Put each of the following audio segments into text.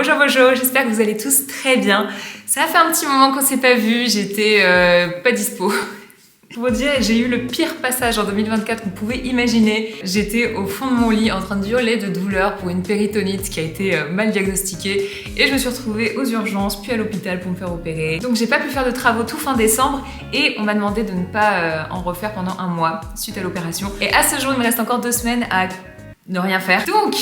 Bonjour, bonjour, j'espère que vous allez tous très bien. Ça fait un petit moment qu'on s'est pas vu, j'étais pas dispo. Pour vous dire, j'ai eu le pire passage en 2024 qu'on pouvait imaginer. J'étais au fond de mon lit en train de hurler de douleur pour une péritonite qui a été mal diagnostiquée et je me suis retrouvée aux urgences puis à l'hôpital pour me faire opérer. Donc j'ai pas pu faire de travaux tout fin décembre et on m'a demandé de ne pas en refaire pendant un mois suite à l'opération. Et à ce jour, il me reste encore 2 semaines à ne rien faire. Donc,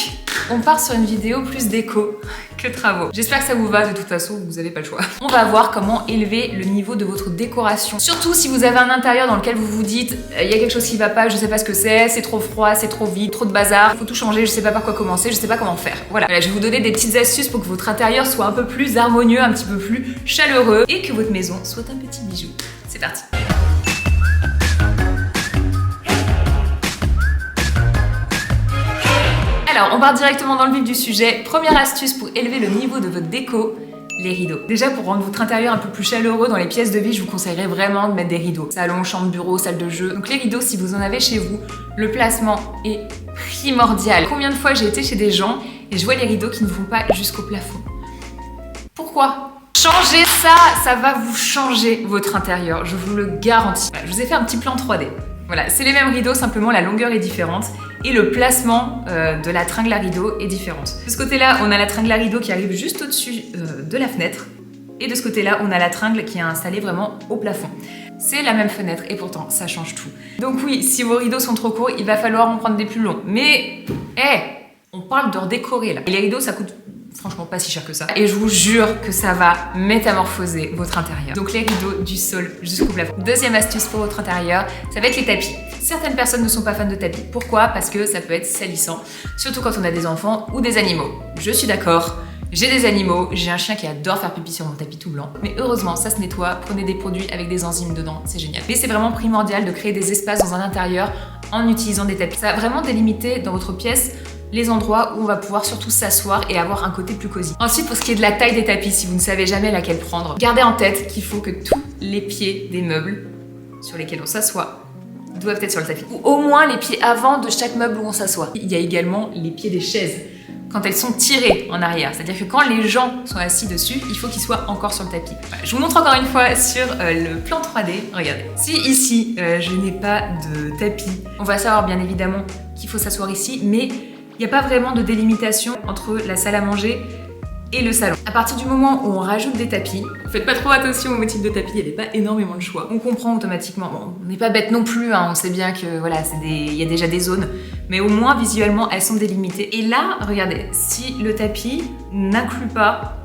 on part sur une vidéo plus déco que travaux. J'espère que ça vous va, de toute façon, vous n'avez pas le choix. On va voir comment élever le niveau de votre décoration. Surtout si vous avez un intérieur dans lequel vous vous dites il y a quelque chose qui va pas, je sais pas ce que c'est trop froid, c'est trop vide, trop de bazar, faut tout changer, je sais pas par quoi commencer, je sais pas comment faire. Voilà, je vais vous donner des petites astuces pour que votre intérieur soit un peu plus harmonieux, un petit peu plus chaleureux et que votre maison soit un petit bijou. C'est parti. Alors, on part directement dans le vif du sujet. Première astuce pour élever le niveau de votre déco, les rideaux. Déjà, pour rendre votre intérieur un peu plus chaleureux dans les pièces de vie, je vous conseillerais vraiment de mettre des rideaux. Salon, chambre, bureau, salle de jeu. Donc les rideaux, si vous en avez chez vous, le placement est primordial. Combien de fois j'ai été chez des gens et je vois les rideaux qui ne vont pas jusqu'au plafond. Pourquoi ? Changez ça, ça va vous changer votre intérieur, je vous le garantis. Voilà, je vous ai fait un petit plan 3D. Voilà, c'est les mêmes rideaux, simplement la longueur est différente et le placement de la tringle à rideau est différente. De ce côté-là, on a la tringle à rideau qui arrive juste au-dessus de la fenêtre et de ce côté-là, on a la tringle qui est installée vraiment au plafond. C'est la même fenêtre et pourtant, ça change tout. Donc oui, si vos rideaux sont trop courts, il va falloir en prendre des plus longs. Mais, on parle de redécorer là. Et les rideaux, ça coûte franchement pas si cher que ça. Et je vous jure que ça va métamorphoser votre intérieur. Donc les rideaux du sol jusqu'au plafond. Deuxième astuce pour votre intérieur, ça va être les tapis. Certaines personnes ne sont pas fans de tapis. Pourquoi ? Parce que ça peut être salissant, surtout quand on a des enfants ou des animaux. Je suis d'accord. J'ai des animaux, j'ai un chien qui adore faire pipi sur mon tapis tout blanc. Mais heureusement, ça se nettoie. Prenez des produits avec des enzymes dedans, c'est génial. Mais c'est vraiment primordial de créer des espaces dans un intérieur en utilisant des tapis. Ça va vraiment délimiter dans votre pièce les endroits où on va pouvoir surtout s'asseoir et avoir un côté plus cosy. Ensuite, pour ce qui est de la taille des tapis, si vous ne savez jamais laquelle prendre, gardez en tête qu'il faut que tous les pieds des meubles sur lesquels on s'assoit doivent être sur le tapis. Ou au moins les pieds avant de chaque meuble où on s'assoit. Il y a également les pieds des chaises, quand elles sont tirées en arrière. C'est-à-dire que quand les gens sont assis dessus, il faut qu'ils soient encore sur le tapis. Voilà, je vous montre encore une fois sur le plan 3D. Regardez. Si ici, je n'ai pas de tapis, on va savoir bien évidemment qu'il faut s'asseoir ici, mais il n'y a pas vraiment de délimitation entre la salle à manger et le salon. À partir du moment où on rajoute des tapis, faites pas trop attention au motif de tapis, il n'y avait pas énormément de choix. On comprend automatiquement, bon, on n'est pas bête non plus, hein, on sait bien que voilà, il y a déjà des zones, mais au moins visuellement elles sont délimitées. Et là, regardez, si le tapis n'inclut pas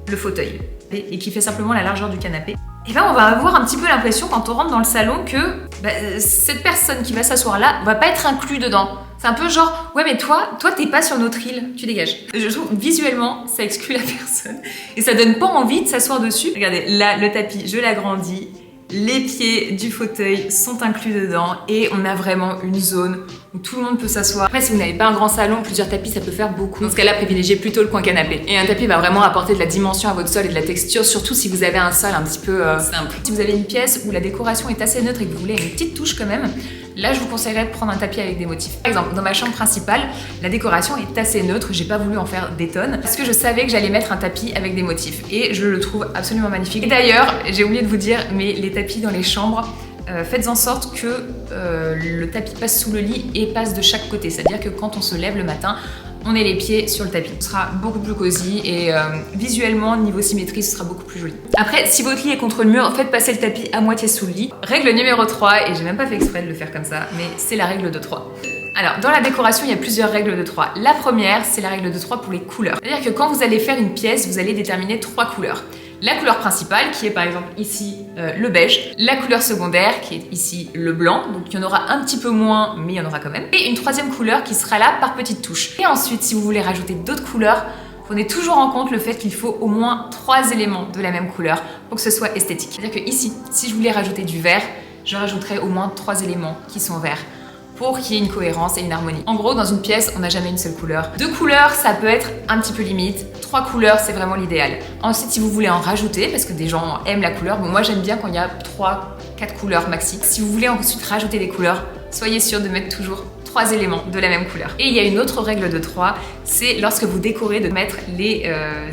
le fauteuil et qui fait simplement la largeur du canapé, et ben on va avoir un petit peu l'impression quand on rentre dans le salon que cette personne qui va s'asseoir là va pas être inclus dedans. C'est un peu genre, ouais mais toi t'es pas sur notre île, tu dégages. Je trouve visuellement ça exclut la personne et ça donne pas envie de s'asseoir dessus. Regardez, là le tapis, je l'agrandis, les pieds du fauteuil sont inclus dedans et on a vraiment une zone où tout le monde peut s'asseoir. Après, si vous n'avez pas un grand salon, plusieurs tapis, ça peut faire beaucoup. Dans ce cas-là, privilégiez plutôt le coin canapé. Et un tapis va vraiment apporter de la dimension à votre sol et de la texture, surtout si vous avez un sol un petit peu simple. Si vous avez une pièce où la décoration est assez neutre et que vous voulez une petite touche quand même, là, je vous conseillerais de prendre un tapis avec des motifs. Par exemple, dans ma chambre principale, la décoration est assez neutre. J'ai pas voulu en faire des tonnes parce que je savais que j'allais mettre un tapis avec des motifs et je le trouve absolument magnifique. Et d'ailleurs, j'ai oublié de vous dire, mais les tapis dans les chambres, faites en sorte que le tapis passe sous le lit et passe de chaque côté. C'est-à-dire que quand on se lève le matin, on ait les pieds sur le tapis. Ce sera beaucoup plus cosy et visuellement, niveau symétrie, ce sera beaucoup plus joli. Après, si votre lit est contre le mur, faites passer le tapis à moitié sous le lit. Règle numéro 3, et j'ai même pas fait exprès de le faire comme ça, mais c'est la règle de 3. Alors, dans la décoration, il y a plusieurs règles de 3. La première, c'est la règle de 3 pour les couleurs. C'est-à-dire que quand vous allez faire une pièce, vous allez déterminer 3 couleurs. La couleur principale, qui est par exemple ici le beige. La couleur secondaire, qui est ici le blanc. Donc il y en aura un petit peu moins, mais il y en aura quand même. Et une troisième couleur qui sera là par petites touches. Et ensuite, si vous voulez rajouter d'autres couleurs, prenez toujours en compte le fait qu'il faut au moins 3 éléments de la même couleur pour que ce soit esthétique. C'est-à-dire que ici, si je voulais rajouter du vert, je rajouterais au moins 3 éléments qui sont verts, pour qu'il y ait une cohérence et une harmonie. En gros, dans une pièce, on n'a jamais une seule couleur. 2 couleurs, ça peut être un petit peu limite. 3 couleurs, c'est vraiment l'idéal. Ensuite, si vous voulez en rajouter, parce que des gens aiment la couleur, bon, moi j'aime bien quand il y a 3-4 couleurs maxi. Si vous voulez ensuite rajouter des couleurs, soyez sûr de mettre toujours 3 éléments de la même couleur. Et il y a une autre règle de 3, c'est lorsque vous décorez de mettre les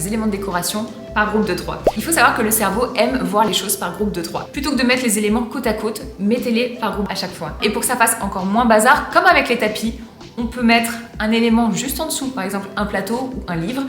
éléments de décoration par groupe de 3. Il faut savoir que le cerveau aime voir les choses par groupe de 3. Plutôt que de mettre les éléments côte à côte, mettez-les par groupe à chaque fois. Et pour que ça fasse encore moins bazar, comme avec les tapis, on peut mettre un élément juste en dessous, par exemple un plateau ou un livre,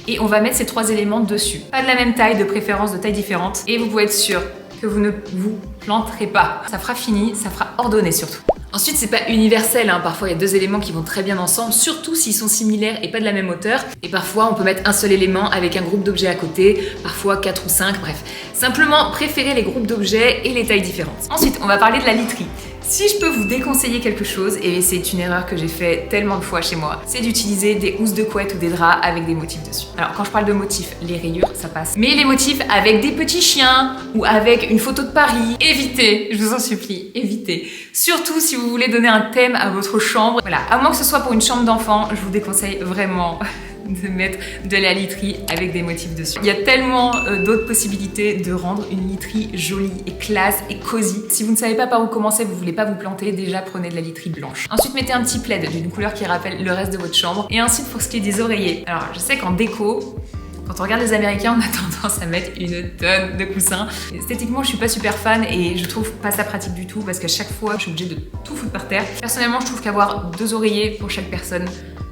et on va mettre ces 3 éléments dessus. Pas de la même taille, de préférence de taille différente, et vous pouvez être sûr que vous ne vous planterez pas. Ça fera fini, ça fera ordonné surtout. Ensuite, c'est pas universel, hein. Parfois il y a 2 éléments qui vont très bien ensemble, surtout s'ils sont similaires et pas de la même hauteur. Et parfois on peut mettre un seul élément avec un groupe d'objets à côté, parfois 4 ou 5, bref. Simplement préférez les groupes d'objets et les tailles différentes. Ensuite, on va parler de la literie. Si je peux vous déconseiller quelque chose, et c'est une erreur que j'ai fait tellement de fois chez moi, c'est d'utiliser des housses de couette ou des draps avec des motifs dessus. Alors quand je parle de motifs, les rayures, ça passe. Mais les motifs avec des petits chiens ou avec une photo de Paris, évitez, je vous en supplie, évitez. Surtout si vous voulez donner un thème à votre chambre. Voilà, à moins que ce soit pour une chambre d'enfant, je vous déconseille vraiment de mettre de la literie avec des motifs dessus. Il y a tellement d'autres possibilités de rendre une literie jolie et classe et cosy. Si vous ne savez pas par où commencer, vous voulez pas vous planter, déjà prenez de la literie blanche. Ensuite, mettez un petit plaid d'une couleur qui rappelle le reste de votre chambre. Et ensuite, pour ce qui est des oreillers. Alors, je sais qu'en déco, quand on regarde les Américains, on a tendance à mettre une tonne de coussins. Esthétiquement, je suis pas super fan et je trouve pas ça pratique du tout parce qu'à chaque fois, je suis obligée de tout foutre par terre. Personnellement, je trouve qu'avoir 2 oreillers pour chaque personne,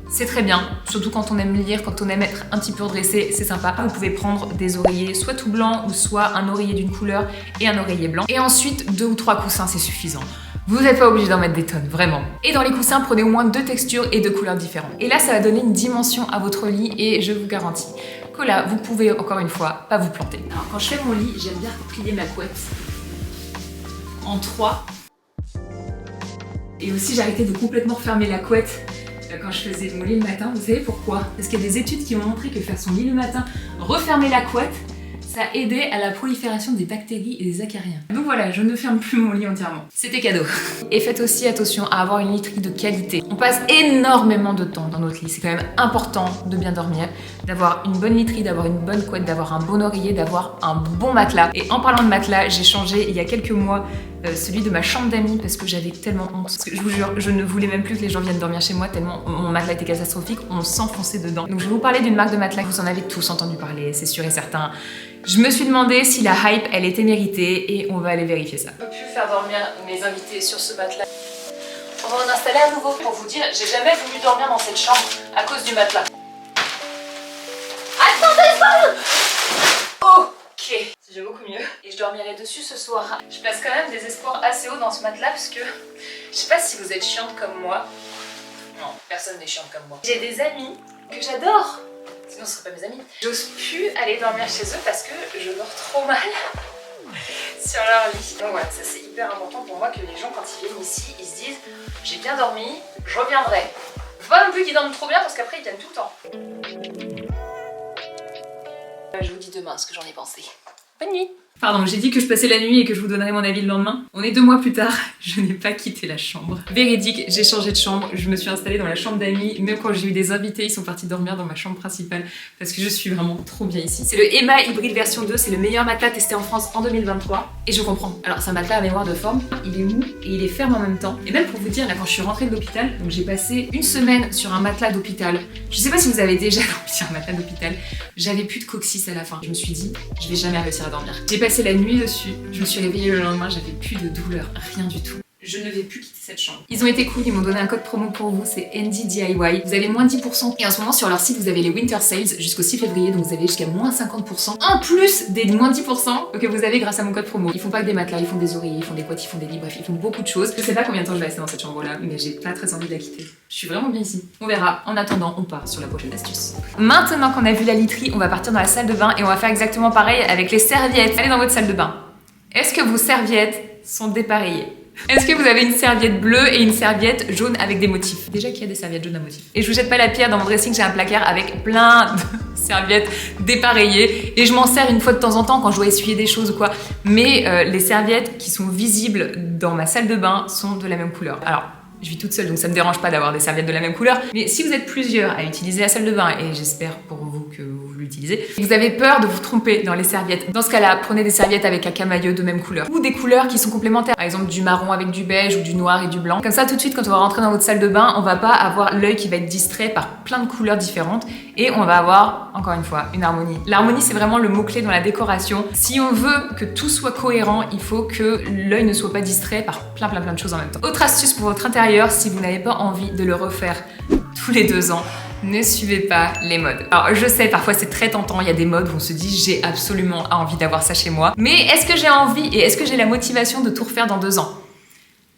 c'est très bien, surtout quand on aime lire, quand on aime être un petit peu redressé, c'est sympa. Vous pouvez prendre des oreillers soit tout blancs ou soit un oreiller d'une couleur et un oreiller blanc. Et ensuite, 2 ou 3 coussins, c'est suffisant. Vous n'êtes pas obligé d'en mettre des tonnes, vraiment. Et dans les coussins, prenez au moins 2 textures et 2 couleurs différentes. Et là, ça va donner une dimension à votre lit et je vous garantis que là, vous pouvez, encore une fois, pas vous planter. Alors, quand je fais mon lit, j'aime bien plier ma couette en 3. Et aussi, j'ai arrêté de complètement fermer la couette quand je faisais mon lit le matin. Vous savez pourquoi? Parce qu'il y a des études qui ont montré que faire son lit le matin, refermer la couette, ça aidait à la prolifération des bactéries et des acariens. Donc voilà, je ne ferme plus mon lit entièrement. C'était cadeau. Et faites aussi attention à avoir une literie de qualité. On passe énormément de temps dans notre lit. C'est quand même important de bien dormir, d'avoir une bonne literie, d'avoir une bonne couette, d'avoir un bon oreiller, d'avoir un bon matelas. Et en parlant de matelas, j'ai changé il y a quelques mois celui de ma chambre d'amis parce que j'avais tellement honte. Parce que je vous jure, je ne voulais même plus que les gens viennent dormir chez moi tellement mon matelas était catastrophique, on s'enfonçait dedans. Donc je vais vous parler d'une marque de matelas, vous en avez tous entendu parler, c'est sûr et certain. Je me suis demandé si la hype, elle était méritée et on va aller vérifier ça. Je peux plus faire dormir mes invités sur ce matelas. On va en installer un nouveau. Pour vous dire, j'ai jamais voulu dormir dans cette chambre à cause du matelas. Attendez, ok, c'est déjà beaucoup mieux. Et je dormirai dessus ce soir. Je place quand même des espoirs assez hauts dans ce matelas parce que je sais pas si vous êtes chiante comme moi. Non, personne n'est chiante comme moi. J'ai des amis que j'adore. Sinon ce serait pas mes amis. J'ose plus aller dormir chez eux parce que je dors trop mal sur leur lit. Donc voilà, ça c'est hyper important pour moi que les gens quand ils viennent ici, ils se disent j'ai bien dormi, je reviendrai. Faut pas non plus qu'ils dorment trop bien parce qu'après ils viennent tout le temps. Je vous dis demain ce que j'en ai pensé. Bonne nuit. Pardon, j'ai dit que je passais la nuit et que je vous donnerais mon avis le lendemain. On est 2 mois plus tard, je n'ai pas quitté la chambre. Véridique, j'ai changé de chambre, je me suis installée dans la chambre d'amis. Même quand j'ai eu des invités, ils sont partis dormir dans ma chambre principale parce que je suis vraiment trop bien ici. C'est le Emma Hybrid version 2, c'est le meilleur matelas testé en France en 2023. Et je comprends. Alors c'est un matelas à mémoire de forme, il est mou et il est ferme en même temps. Et même pour vous dire, là quand je suis rentrée de l'hôpital, donc j'ai passé 1 semaine sur un matelas d'hôpital. Je sais pas si vous avez déjà dormi sur un matelas d'hôpital. J'avais plus de coccyx à la fin. Je me suis dit, je vais jamais réussir à dormir. J'ai passé la nuit dessus, je me suis réveillée le lendemain, j'avais plus de douleur, rien du tout. Je ne vais plus quitter cette chambre. Ils ont été cool, ils m'ont donné un code promo pour vous, c'est NDDIY. Vous avez moins 10% et en ce moment sur leur site vous avez les Winter Sales jusqu'au 6 février, donc vous avez jusqu'à moins 50% en plus des moins 10% que vous avez grâce à mon code promo. Ils font pas que des matelas, ils font des oreillers, ils font des couettes, ils font des lits, bref, ils font beaucoup de choses. Je sais pas combien de temps je vais rester dans cette chambre là, mais j'ai pas très envie de la quitter. Je suis vraiment bien ici. On verra. En attendant, on part sur la prochaine astuce. Maintenant qu'on a vu la literie, on va partir dans la salle de bain et on va faire exactement pareil avec les serviettes. Allez dans votre salle de bain. Est-ce que vos serviettes sont dépareillées? Est-ce que vous avez une serviette bleue et une serviette jaune avec des motifs? Déjà qu'il y a des serviettes jaunes à motifs. Et je vous jette pas la pierre, dans mon dressing j'ai un placard avec plein de serviettes dépareillées et je m'en sers une fois de temps en temps quand je dois essuyer des choses ou quoi. Mais les serviettes qui sont visibles dans ma salle de bain sont de la même couleur. Alors, je vis toute seule donc ça me dérange pas d'avoir des serviettes de la même couleur. Mais si vous êtes plusieurs à utiliser la salle de bain, et j'espère pour vous que vous l'utiliser. Vous avez peur de vous tromper dans les serviettes. Dans ce cas-là, prenez des serviettes avec un camailleux de même couleur ou des couleurs qui sont complémentaires. Par exemple, du marron avec du beige ou du noir et du blanc. Comme ça, tout de suite, quand on va rentrer dans votre salle de bain, on va pas avoir l'œil qui va être distrait par plein de couleurs différentes et on va avoir, encore une fois, une harmonie. L'harmonie, c'est vraiment le mot-clé dans la décoration. Si on veut que tout soit cohérent, il faut que l'œil ne soit pas distrait par plein de choses en même temps. Autre astuce pour votre intérieur, si vous n'avez pas envie de le refaire tous les 2 ans, ne suivez pas les modes. Alors je sais, parfois c'est très tentant, il y a des modes où on se dit j'ai absolument envie d'avoir ça chez moi. Mais est-ce que j'ai envie et est-ce que j'ai la motivation de tout refaire dans 2 ans?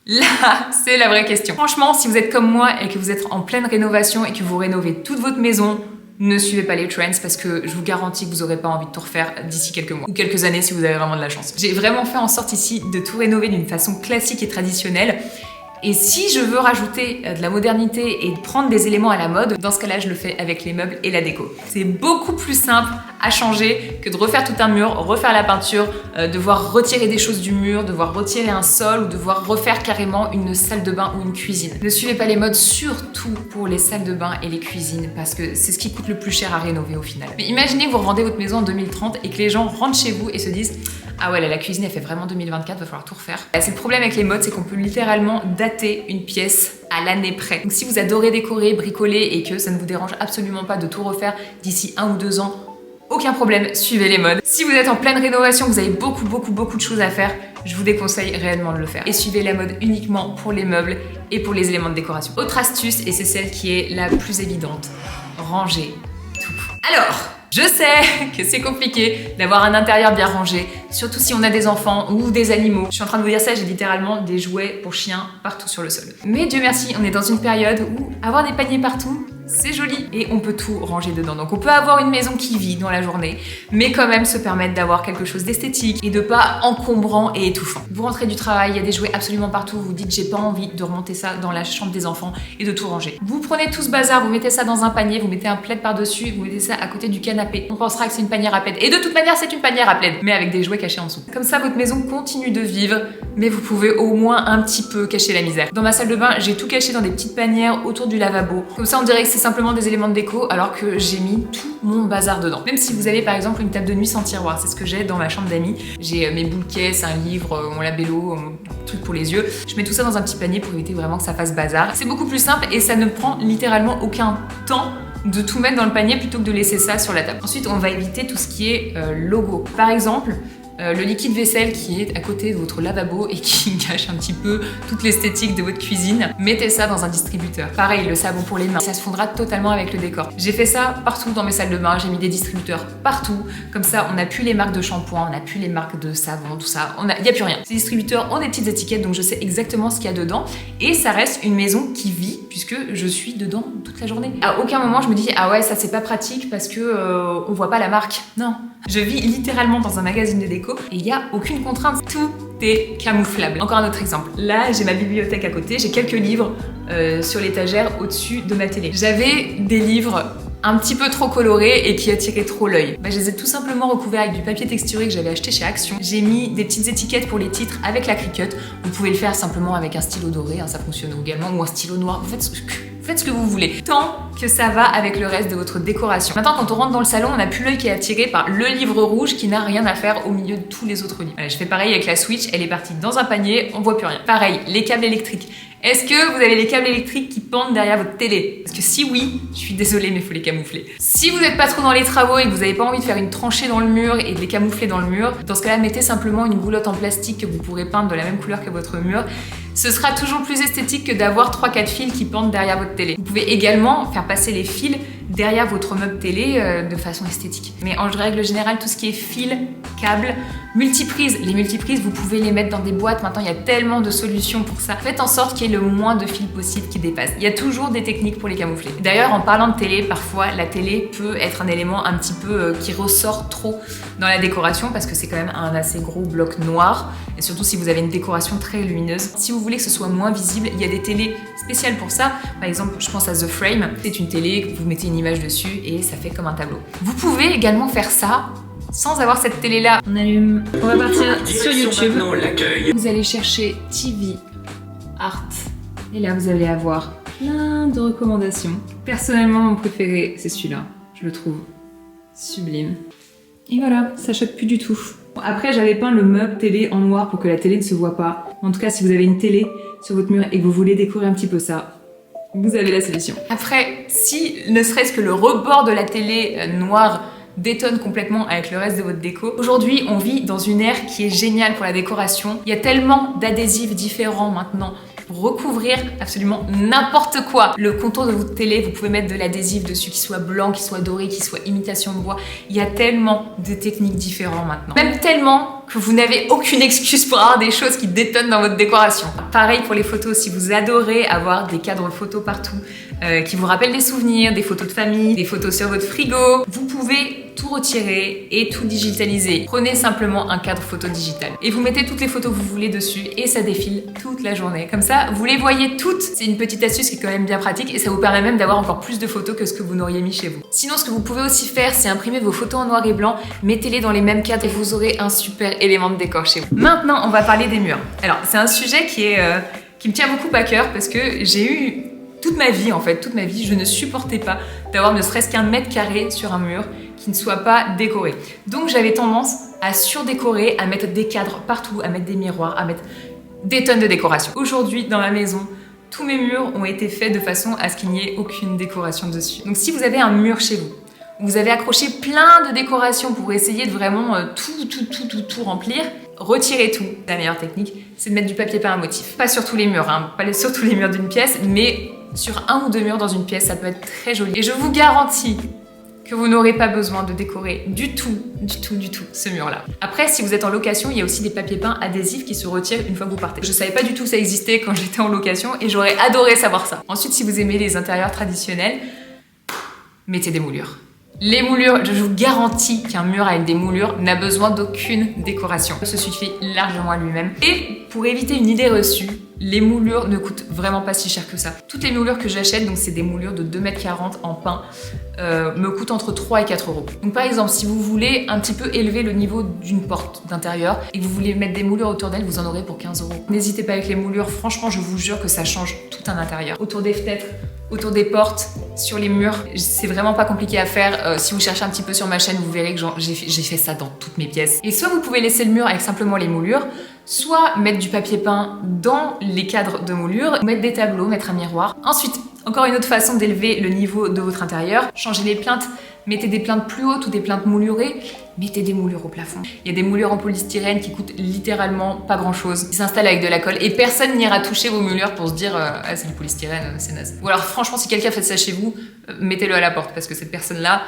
Là, c'est la vraie question. Franchement, si vous êtes comme moi et que vous êtes en pleine rénovation et que vous rénovez toute votre maison, ne suivez pas les trends parce que je vous garantis que vous n'aurez pas envie de tout refaire d'ici quelques mois ou quelques années si vous avez vraiment de la chance. J'ai vraiment fait en sorte ici de tout rénover d'une façon classique et traditionnelle. Et si je veux rajouter de la modernité et prendre des éléments à la mode, dans ce cas-là, je le fais avec les meubles et la déco. C'est beaucoup plus simple à changer que de refaire tout un mur, refaire la peinture, devoir retirer des choses du mur, devoir retirer un sol ou devoir refaire carrément une salle de bain ou une cuisine. Ne suivez pas les modes, surtout pour les salles de bain et les cuisines, parce que c'est ce qui coûte le plus cher à rénover au final. Mais imaginez que vous revendez votre maison en 2030 et que les gens rentrent chez vous et se disent « Ah ouais, là, la cuisine, elle fait vraiment 2024, va falloir tout refaire. » C'est le problème avec les modes, c'est qu'on peut littéralement dater une pièce à l'année près. Donc si vous adorez décorer, bricoler et que ça ne vous dérange absolument pas de tout refaire d'ici 1 ou 2 ans, aucun problème, suivez les modes. Si vous êtes en pleine rénovation, vous avez beaucoup de choses à faire, je vous déconseille réellement de le faire. Et suivez la mode uniquement pour les meubles et pour les éléments de décoration. Autre astuce, et c'est celle qui est la plus évidente, rangez tout. Alors, je sais que c'est compliqué d'avoir un intérieur bien rangé, surtout si on a des enfants ou des animaux. Je suis en train de vous dire ça, j'ai littéralement des jouets pour chiens partout sur le sol. Mais Dieu merci, on est dans une période où avoir des paniers partout, c'est joli et on peut tout ranger dedans. Donc on peut avoir une maison qui vit dans la journée, mais quand même se permettre d'avoir quelque chose d'esthétique et de pas encombrant et étouffant. Vous rentrez du travail, il y a des jouets absolument partout, vous dites j'ai pas envie de remonter ça dans la chambre des enfants et de tout ranger. Vous prenez tout ce bazar, vous mettez ça dans un panier, vous mettez un plaid par-dessus, vous mettez ça à côté du canapé. On pensera que c'est une panière à plaid. Et de toute manière, c'est une panière à plaid, mais avec des jouets cachés en dessous. Comme ça, votre maison continue de vivre, mais vous pouvez au moins un petit peu cacher la misère. Dans ma salle de bain, j'ai tout caché dans des petites panières autour du lavabo. Comme ça, on dirait que c'est simplement des éléments de déco, alors que j'ai mis tout mon bazar dedans. Même si vous avez par exemple une table de nuit sans tiroir, c'est ce que j'ai dans ma chambre d'amis. J'ai mes boules caisses, un livre, mon labello, mon truc pour les yeux. Je mets tout ça dans un petit panier pour éviter vraiment que ça fasse bazar. C'est beaucoup plus simple et ça ne prend littéralement aucun temps de tout mettre dans le panier plutôt que de laisser ça sur la table. Ensuite, on va éviter tout ce qui est logo. Par exemple, le liquide vaisselle qui est à côté de votre lavabo et qui gâche un petit peu toute l'esthétique de votre cuisine, mettez ça dans un distributeur. Pareil, le savon pour les mains, ça se fondra totalement avec le décor. J'ai fait ça partout dans mes salles de bain, j'ai mis des distributeurs partout, comme ça on n'a plus les marques de shampoing, on n'a plus les marques de savon, tout ça, il n'y a plus rien. Ces distributeurs ont des petites étiquettes, donc je sais exactement ce qu'il y a dedans, et ça reste une maison qui vit, puisque je suis dedans toute la journée. À aucun moment je me dis, ah ouais, ça c'est pas pratique parce que on voit pas la marque. Non. Je vis littéralement dans un magazine de déco et il n'y a aucune contrainte. Tout est camouflable. Encore un autre exemple. Là, j'ai ma bibliothèque à côté. J'ai quelques livres sur l'étagère au-dessus de ma télé. J'avais des livres un petit peu trop colorés et qui attiraient trop l'œil. Je les ai tout simplement recouverts avec du papier texturé que j'avais acheté chez Action. J'ai mis des petites étiquettes pour les titres avec la Cricut. Vous pouvez le faire simplement avec un stylo doré, hein, ça fonctionne également, ou un stylo noir. Vous faites ce que vous voulez, tant que ça va avec le reste de votre décoration. Maintenant, quand on rentre dans le salon, on n'a plus l'œil qui est attiré par le livre rouge qui n'a rien à faire au milieu de tous les autres livres. Voilà, je fais pareil avec la Switch, elle est partie dans un panier, on voit plus rien. Pareil, les câbles électriques. Est-ce que vous avez les câbles électriques qui pendent derrière votre télé? Parce que si oui, je suis désolée, mais il faut les camoufler. Si vous n'êtes pas trop dans les travaux et que vous n'avez pas envie de faire une tranchée dans le mur et de les camoufler dans le mur, dans ce cas-là, mettez simplement une boulotte en plastique que vous pourrez peindre de la même couleur que votre mur. Ce sera toujours plus esthétique que d'avoir 3-4 fils qui pendent derrière votre télé. Vous pouvez également faire passer les fils derrière votre meuble télé de façon esthétique. Mais en règle générale, tout ce qui est fil, câble, multiprise. Les multiprises, vous pouvez les mettre dans des boîtes. Maintenant, il y a tellement de solutions pour ça. Faites en sorte qu'il y ait le moins de fils possible qui dépassent. Il y a toujours des techniques pour les camoufler. D'ailleurs, en parlant de télé, parfois, la télé peut être un élément un petit peu qui ressort trop dans la décoration parce que c'est quand même un assez gros bloc noir. Et surtout si vous avez une décoration très lumineuse. Si vous voulez que ce soit moins visible, il y a des télés spéciales pour ça. Par exemple, je pense à The Frame. C'est une télé que vous mettez une image dessus et ça fait comme un tableau. Vous pouvez également faire ça sans avoir cette télé là. On allume, on va partir sur YouTube. Vous allez chercher TV Art et là vous allez avoir plein de recommandations. Personnellement, mon préféré c'est celui-là. Je le trouve Sublime. Et voilà, ça choque plus du tout. Bon, après, j'avais peint le meuble télé en noir pour que la télé ne se voit pas. En tout cas, si vous avez une télé sur votre mur et que vous voulez décorer un petit peu ça, vous avez la solution. Après, si ne serait-ce que le rebord de la télé noire détonne complètement avec le reste de votre déco. Aujourd'hui, on vit dans une ère qui est géniale pour la décoration. Il y a tellement d'adhésifs différents maintenant pour recouvrir absolument n'importe quoi. Le contour de votre télé, vous pouvez mettre de l'adhésif dessus qui soit blanc, qui soit doré, qui soit imitation de bois. Il y a tellement de techniques différentes maintenant. Même tellement que vous n'avez aucune excuse pour avoir des choses qui détonnent dans votre décoration. Pareil pour les photos, si vous adorez avoir des cadres photos partout, qui vous rappellent des souvenirs, des photos de famille, des photos sur votre frigo, vous pouvez tout retirer et tout digitaliser. Prenez simplement un cadre photo digital et vous mettez toutes les photos que vous voulez dessus et ça défile toute la journée. Comme ça, vous les voyez toutes. C'est une petite astuce qui est quand même bien pratique et ça vous permet même d'avoir encore plus de photos que ce que vous n'auriez mis chez vous. Sinon, ce que vous pouvez aussi faire, c'est imprimer vos photos en noir et blanc, mettez-les dans les mêmes cadres et vous aurez un super élément de décor chez vous. Maintenant, on va parler des murs. Alors, c'est un sujet qui me tient beaucoup à cœur parce que j'ai eu toute ma vie, je ne supportais pas d'avoir ne serait-ce qu'un mètre carré sur un mur qui ne soit pas décoré. Donc j'avais tendance à surdécorer, à mettre des cadres partout, à mettre des miroirs, à mettre des tonnes de décoration. Aujourd'hui, dans ma maison, tous mes murs ont été faits de façon à ce qu'il n'y ait aucune décoration dessus. Donc si vous avez un mur chez vous, vous avez accroché plein de décorations pour essayer de vraiment tout remplir, retirez tout. La meilleure technique, c'est de mettre du papier peint à motif. Pas sur tous les murs, pas sur tous les murs d'une pièce, mais sur un ou deux murs dans une pièce, ça peut être très joli. Et je vous garantis que vous n'aurez pas besoin de décorer du tout ce mur-là. Après, si vous êtes en location, il y a aussi des papiers peints adhésifs qui se retirent une fois que vous partez. Je savais pas du tout que ça existait quand j'étais en location et j'aurais adoré savoir ça. Ensuite, si vous aimez les intérieurs traditionnels, mettez des moulures. Les moulures, je vous garantis qu'un mur avec des moulures n'a besoin d'aucune décoration. Ça se suffit largement à lui-même. Et pour éviter une idée reçue, les moulures ne coûtent vraiment pas si cher que ça. Toutes les moulures que j'achète, donc c'est des moulures de 2,40 m en pain, me coûtent entre 3 et 4 euros. Donc par exemple, si vous voulez un petit peu élever le niveau d'une porte d'intérieur et que vous voulez mettre des moulures autour d'elle, vous en aurez pour 15 euros. N'hésitez pas avec les moulures, franchement, je vous jure que ça change tout un intérieur. Autour des fenêtres, autour des portes, sur les murs, c'est vraiment pas compliqué à faire. Si vous cherchez un petit peu sur ma chaîne, vous verrez que j'ai fait ça dans toutes mes pièces. Et soit vous pouvez laisser le mur avec simplement les moulures, soit mettre du papier peint dans les cadres de moulures, mettre des tableaux, mettre un miroir. Ensuite, encore une autre façon d'élever le niveau de votre intérieur, changez les plinthes, mettez des plinthes plus hautes ou des plinthes moulurées, mettez des moulures au plafond. Il y a des moulures en polystyrène qui coûtent littéralement pas grand chose. Ils s'installent avec de la colle et personne n'ira toucher vos moulures pour se dire ah c'est du polystyrène, c'est naze. Ou alors franchement si quelqu'un fait ça chez vous, mettez-le à la porte parce que cette personne-là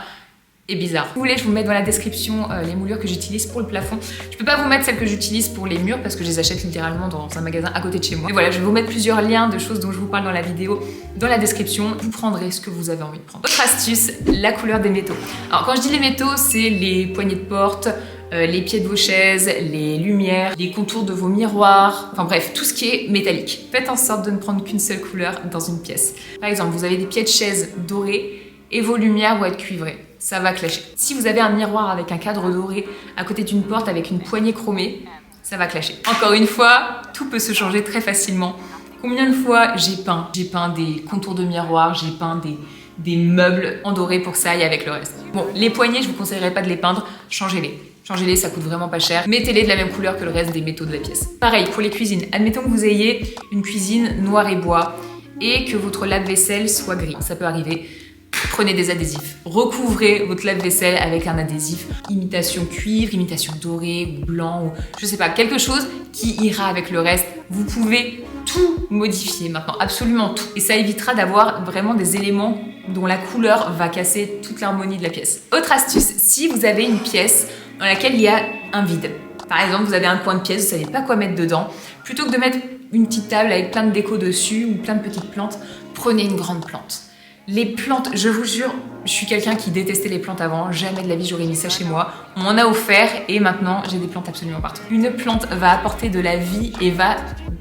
est bizarre. Si vous voulez, je vous mets dans la description les moulures que j'utilise pour le plafond. Je peux pas vous mettre celles que j'utilise pour les murs parce que je les achète littéralement dans un magasin à côté de chez moi. Et voilà, je vais vous mettre plusieurs liens de choses dont je vous parle dans la vidéo dans la description. Vous prendrez ce que vous avez envie de prendre. Autre astuce, la couleur des métaux. Alors quand je dis les métaux, c'est les poignées de porte, les pieds de vos chaises, les lumières, les contours de vos miroirs, enfin bref, tout ce qui est métallique. Faites en sorte de ne prendre qu'une seule couleur dans une pièce. Par exemple, vous avez des pieds de chaise dorés et vos lumières vont être cuivrées. Ça va clasher. Si vous avez un miroir avec un cadre doré à côté d'une porte avec une poignée chromée, ça va clasher. Encore une fois, tout peut se changer très facilement. Combien de fois j'ai peint des contours de miroir, j'ai peint des meubles en doré pour que ça aille avec le reste. Bon, les poignées, je vous conseillerais pas de les peindre, changez-les. Changez-les, ça coûte vraiment pas cher. Mettez-les de la même couleur que le reste des métaux de la pièce. Pareil pour les cuisines. Admettons que vous ayez une cuisine noire et bois et que votre lave-vaisselle soit gris. Ça peut arriver. Prenez des adhésifs. Recouvrez votre lave-vaisselle avec un adhésif imitation cuivre, imitation doré ou blanc ou je sais pas, quelque chose qui ira avec le reste. Vous pouvez tout modifier maintenant, absolument tout. Et ça évitera d'avoir vraiment des éléments dont la couleur va casser toute l'harmonie de la pièce. Autre astuce, si vous avez une pièce dans laquelle il y a un vide, par exemple vous avez un coin de pièce, vous savez pas quoi mettre dedans, plutôt que de mettre une petite table avec plein de déco dessus ou plein de petites plantes, prenez une grande plante. Les plantes, je vous jure, je suis quelqu'un qui détestait les plantes avant, jamais de la vie j'aurais mis ça chez moi. On m'en a offert et maintenant j'ai des plantes absolument partout. Une plante va apporter de la vie et va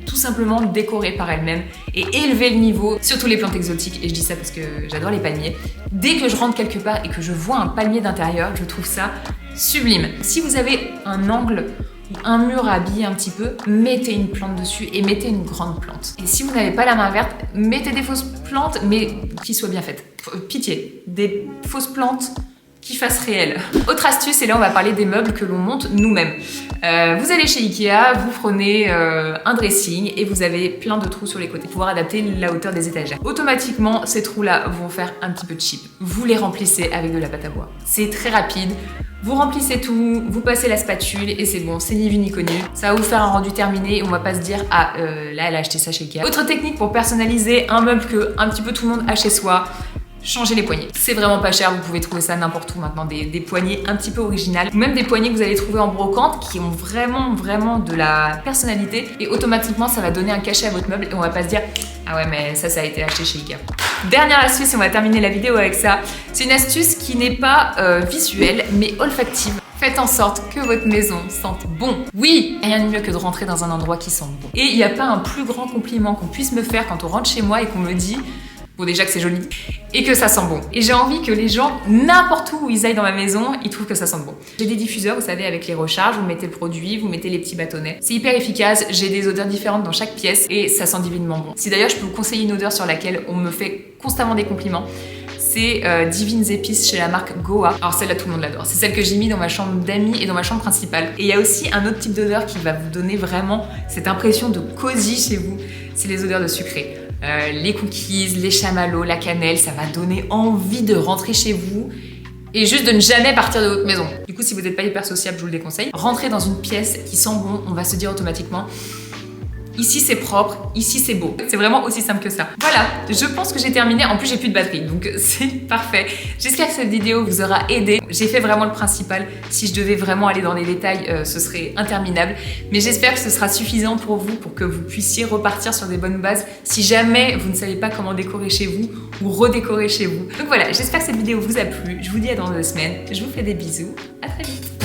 tout simplement décorer par elle-même et élever le niveau, surtout les plantes exotiques, et je dis ça parce que j'adore les palmiers. Dès que je rentre quelque part et que je vois un palmier d'intérieur, je trouve ça sublime. Si vous avez un angle ou un mur à habiller un petit peu, mettez une plante dessus et mettez une grande plante. Et si vous n'avez pas la main verte, mettez des fausses plantes, mais qui soient bien faites. Pitié, des fausses plantes qui fasse réel. Autre astuce, et là on va parler des meubles que l'on monte nous-mêmes. Vous allez chez Ikea, vous prenez un dressing et vous avez plein de trous sur les côtés pour pouvoir adapter la hauteur des étagères. Automatiquement, ces trous-là vont faire un petit peu cheap. Vous les remplissez avec de la pâte à bois. C'est très rapide. Vous remplissez tout, vous passez la spatule et c'est bon, c'est ni vu ni connu. Ça va vous faire un rendu terminé et on va pas se dire ah là elle a acheté ça chez Ikea. Autre technique pour personnaliser un meuble que un petit peu tout le monde a chez soi. Changer les poignées. C'est vraiment pas cher, vous pouvez trouver ça n'importe où maintenant, des poignées un petit peu originales, ou même des poignées que vous allez trouver en brocante qui ont vraiment de la personnalité et automatiquement ça va donner un cachet à votre meuble et on va pas se dire ah ouais mais ça a été acheté chez Ikea. Dernière astuce et on va terminer la vidéo avec ça. C'est une astuce qui n'est pas visuelle mais olfactive. Faites en sorte que votre maison sente bon. Oui, rien de mieux que de rentrer dans un endroit qui sent bon. Et il n'y a pas un plus grand compliment qu'on puisse me faire quand on rentre chez moi et qu'on me dit bon déjà que c'est joli et que ça sent bon. Et j'ai envie que les gens, n'importe où ils aillent dans ma maison, ils trouvent que ça sent bon. J'ai des diffuseurs, vous savez, avec les recharges, vous mettez le produit, vous mettez les petits bâtonnets. C'est hyper efficace, j'ai des odeurs différentes dans chaque pièce et ça sent divinement bon. Si d'ailleurs je peux vous conseiller une odeur sur laquelle on me fait constamment des compliments, c'est Divines Épices chez la marque Goa. Alors celle-là tout le monde l'adore. C'est celle que j'ai mis dans ma chambre d'amis et dans ma chambre principale. Et il y a aussi un autre type d'odeur qui va vous donner vraiment cette impression de cosy chez vous. C'est les odeurs de sucré. Les cookies, les chamallows, la cannelle, ça va donner envie de rentrer chez vous et juste de ne jamais partir de votre maison. Du coup, si vous n'êtes pas hyper sociable, je vous le déconseille. Rentrez dans une pièce qui sent bon, on va se dire automatiquement ici c'est propre, ici c'est beau. C'est vraiment aussi simple que ça. Voilà, je pense que j'ai terminé. En plus, j'ai plus de batterie, donc c'est parfait. J'espère que cette vidéo vous aura aidé. J'ai fait vraiment le principal. Si je devais vraiment aller dans les détails, ce serait interminable. Mais j'espère que ce sera suffisant pour vous, pour que vous puissiez repartir sur des bonnes bases si jamais vous ne savez pas comment décorer chez vous ou redécorer chez vous. Donc voilà, j'espère que cette vidéo vous a plu. Je vous dis à dans 2 semaines. Je vous fais des bisous. À très vite.